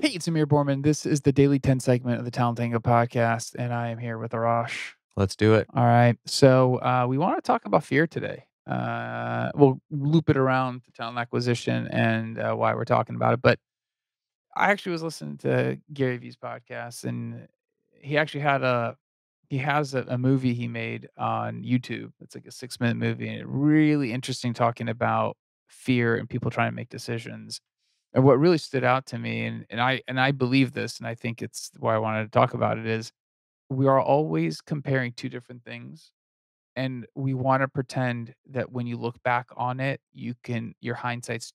Hey, it's Amir Borman. This is the Daily 10 segment of the Talent Tango podcast, and I am here with Arash. Let's do it. All right. So we want to talk about fear today. We'll loop it around to talent acquisition and why we're talking about it. But I actually was listening to Gary Vee's podcast, and he actually he has a movie he made on YouTube. It's like a 6-minute movie, and really interesting talking about fear and people trying to make decisions. And what really stood out to me, and I believe this, and I think it's why I wanted to talk about it, is we are always comparing 2 different things, and we wanna pretend that when you look back on it, your hindsight's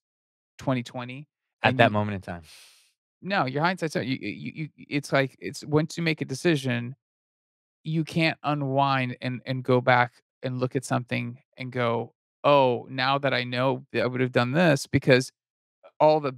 20/20, At and that moment in time. no, your hindsight's not it's like it's once you make a decision, you can't unwind and go back and look at something and go, "Oh, now that I know that I would have done this," because all the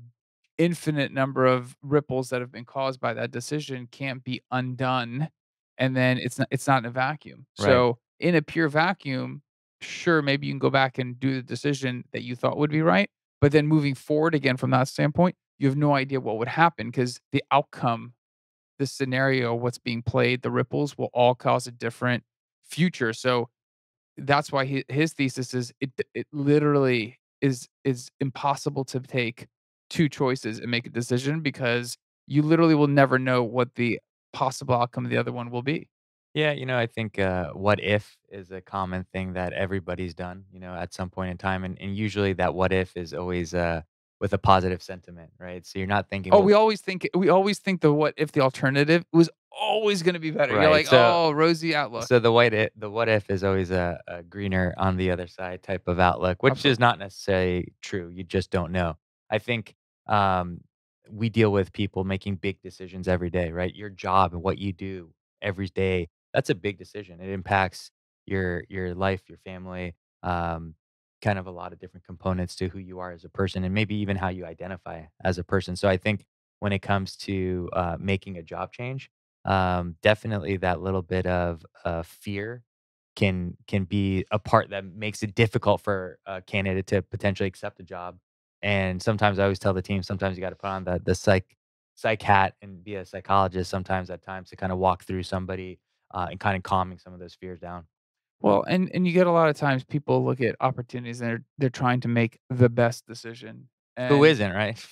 infinite number of ripples that have been caused by that decision can't be undone, and then it's not in a vacuum. Right. So, in a pure vacuum, sure, maybe you can go back and do the decision that you thought would be right, but then moving forward again from that standpoint, you have no idea what would happen because the outcome, the scenario, what's being played, the ripples will all cause a different future. So, that's why his thesis is it literally is impossible to take 2 choices and make a decision because you literally will never know what the possible outcome of the other one will be. Yeah, I think, what if is a common thing that everybody's done, at some point in time, and usually that what if is always, with a positive sentiment, right? So you're not thinking, Oh, well. we always think the what if the alternative was always gonna be better. You're Right. like, So "Oh, rosy outlook." so the what if is always a greener on the other side type of outlook, which is Absolutely. not necessarily true. You just don't know. I think, um, we deal with people making big decisions every day, right? Your job and what you do every day, that's a big decision. It impacts your life, your family, kind of a lot of different components to who you are as a person and maybe even how you identify as a person. So I think when it comes to, making a job change, definitely that little bit of, fear can be a part that makes it difficult for a candidate to potentially accept a job. And sometimes I always tell the team, sometimes you got to put on the psych hat and be a psychologist sometimes at times to kind of walk through somebody, and kind of calming some of those fears down. Well, and you get a lot of times people look at opportunities and they're trying to make the best decision, Who and isn't, right?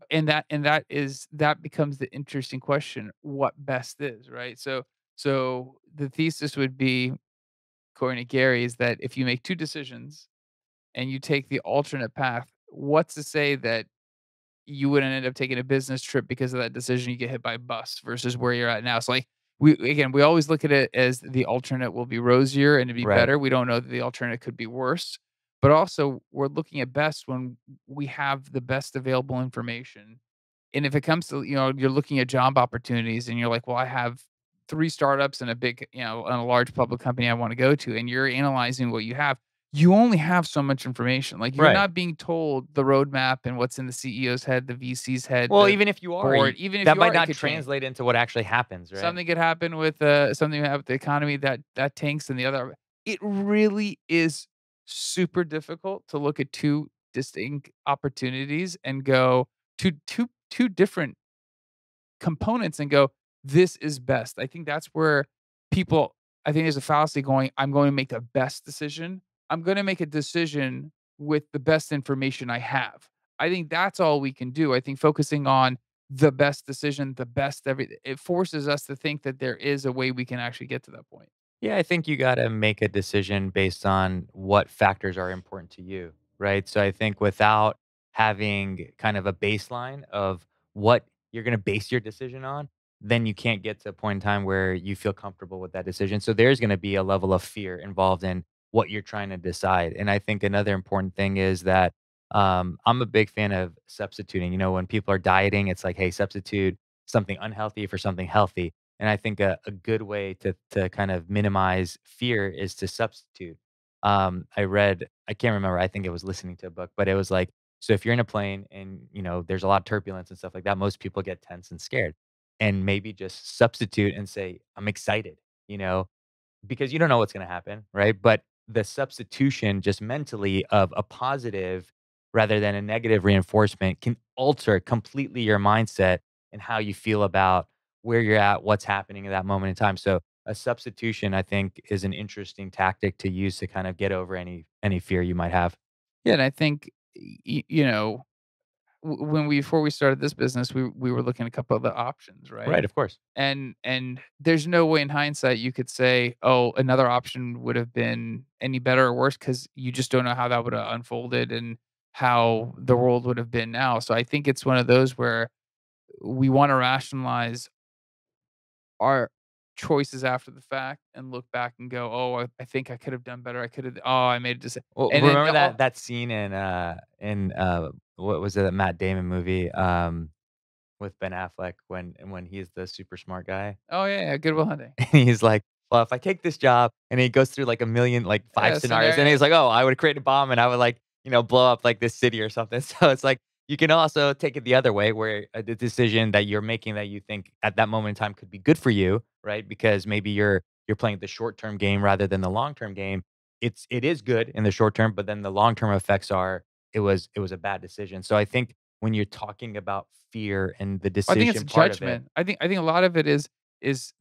that becomes the interesting question, what best is, right? So the thesis would be, according to Gary, is that if you make 2 decisions and you take the alternate path, what's to say that you wouldn't end up taking a business trip because of that decision, you get hit by a bus versus where you're at now. So, like, we always look at it as the alternate will be rosier and it'd be Right. better. We don't know that the alternate could be worse, but also we're looking at best when we have the best available information. And if it comes to, you're looking at job opportunities and you're like, "Well, I have 3 startups and a big, and a large public company I wanna go to," and you're analyzing what you only have so much information. Like, you're Right. not being told the roadmap and what's in the CEO's head, the VC's head, Well, the even if you are, board. Even if that you might are, it not could change. translate into what actually happens, right? Something could happen with, something happen with the economy that tanks and the other. It really is super difficult to look at 2 distinct opportunities and go two different components and go, "This is best." I think that's where people I think there's a fallacy going, "I'm going to make the best decision." I'm gonna make a decision with the best information I have. I think that's all we can do. I think focusing on the best decision, the best it forces us to think that there is a way we can actually get to that point. Yeah, I think you gotta make a decision based on what factors are important to you, right? So I think without having kind of a baseline of what you're gonna base your decision on, then you can't get to a point in time where you feel comfortable with that decision. So there's gonna be a level of fear involved in what you're trying to decide. And I think another important thing is that, I'm a big fan of substituting. When people are dieting, it's like, hey, substitute something unhealthy for something healthy. And I think a good way to kind of minimize fear is to substitute. I can't remember, I think it was listening to a book, but it was like, so if you're in a plane and there's a lot of turbulence and stuff like that, most people get tense and scared. And maybe just substitute and say, I'm excited, you know, because you don't know what's gonna happen, right? But the substitution just mentally of a positive rather than a negative reinforcement can alter completely your mindset and how you feel about where you're at, what's happening at that moment in time. So a substitution, I think, is an interesting tactic to use to kind of get over any fear you might have. Yeah, and I think, you know, when we before we started this business, we were looking at a couple of the options, right? Right, of course. And there's no way in hindsight you could say, "Oh, another option would have been any better or worse," because you just don't know how that would have unfolded and how the world would have been now. So I think it's one of those where we wanna rationalize our choices after the fact and look back and go, "Oh, I think I could have done better. I could have oh, I made a decision." Well, And then, remember oh that scene in what was it, that Matt Damon movie, with Ben Affleck when he's the super smart guy? oh, yeah, yeah, Good Will Hunting. And he's like, "Well, if I take this job," and he goes through like a million, like 5 Yeah, scenarios, and he's scenarios. like, "Oh, I would create a bomb and I would like, blow up like this city or something." So it's like you can also take it the other way where the decision that you're making that you think at that moment in time could be good for you, right? Because maybe you're playing the short-term game rather than the long-term game. It is good in the short term, but then the long-term effects are it was a bad decision. So I think when you're talking about fear and the I think it's decision part of it. judgment. I think a lot of it is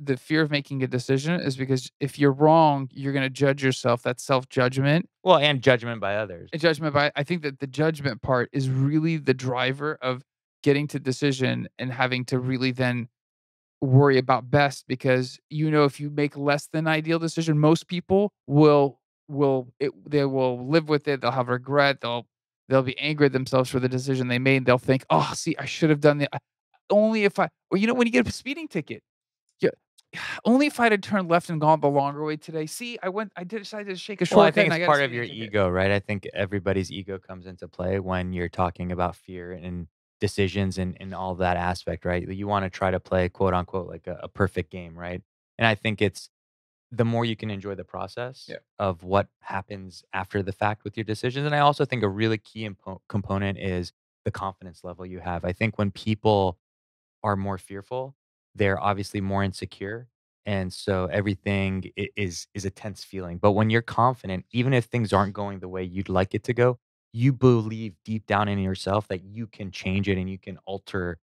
the fear of making a decision is because if you're wrong, you're gonna judge yourself. That's self-judgment Well, and judgment by others. and judgment by I think that the judgment part is really the driver of getting to decision and having to really then worry about best because, if you make less than ideal decision, most people they will live with it, they'll have regret, they'll be angry at themselves for the decision they made, they'll think, "Oh, see, I should have done the only if I" or, when you get a speeding ticket, yeah, "Only if I'd have turned left and gone the longer way today. See, I did decided to shake a Well, I shortcut think and it's I got a part of your speeding ticket." ego, right? I think everybody's ego comes into play when you're talking about fear and decisions and all that aspect, right? You want to try to play quote unquote like a perfect game, right? And I think it's the more you can enjoy the process Yeah. of what happens after the fact with your decisions. And I also think a really key component is the confidence level you have. I think when people are more fearful, they're obviously more insecure, and so everything is a tense feeling. But when you're confident, even if things aren't going the way you'd like it to go, you believe deep down in yourself that you can change it and you can alter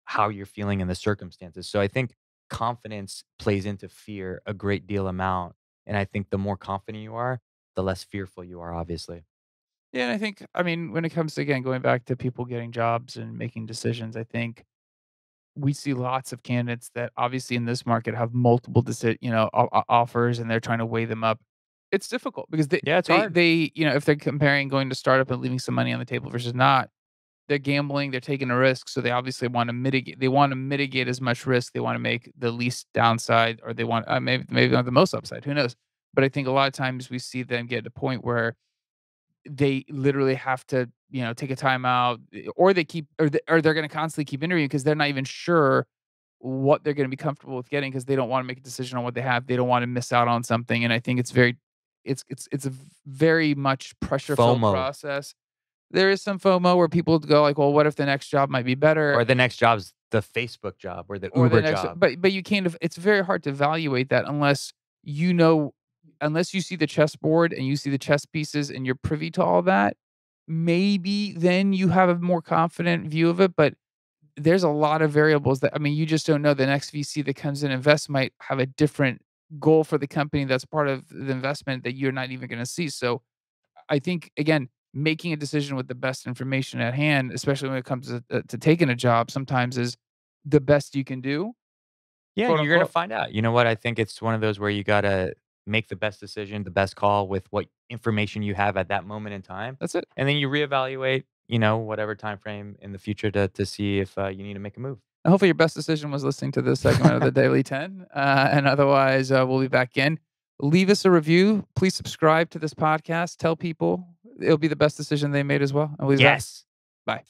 how you're feeling in the circumstances. So I think confidence plays into fear a great deal amount, and I think the more confident you are, the less fearful you are, obviously. Yeah, and I mean, when it comes to, again, going back to people getting jobs and making decisions, I think we see lots of candidates that obviously in this market have multiple offers and they're trying to weigh them up. It's difficult because they Yeah, it's they hard. they, if they're comparing going to startup and leaving some money on the table versus not, they're gambling, they're taking a risk, so they obviously wanna mitigate as much risk, they wanna make the least downside, or they want maybe not the most upside, who knows? But I think a lot of times we see them get to a point where they literally have to, take a timeout, or they're gonna constantly keep interviewing because 'cause they're not even sure what they're gonna be comfortable with getting because they don't wanna make a decision on what they have. They don't wanna miss out on something, and I think it's a very much pressure-filled FOMO. process. There is some FOMO where people go like, "Well, what if the next job might be better?" Or the next job's the Facebook job or the Or the Uber next job. but you kind of it's very hard to evaluate that you know unless you see the chessboard and you see the chess pieces and you're privy to all that, maybe then you have a more confident view of it, but there's a lot of variables that I mean, you just don't know. The next VC that comes in and invests might have a different goal for the company that's part of the investment that you're not even gonna see. So, I think, again, making a decision with the best information at hand, especially when it comes to taking a job, sometimes is the best you can do, Yeah, quote you're gonna unquote. find out. You know what? I think it's one of those where you gotta make the best decision, the best call with what information you have at that moment in time, That's it. and then you reevaluate, whatever time frame in the future to see if you need to make a move. And hopefully your best decision was listening to this segment of the Daily 10. And otherwise, we'll be back in. Leave us a review. Please subscribe to this podcast. Tell people it'll be the best decision they made as well. And we'll be back. Yes. Bye.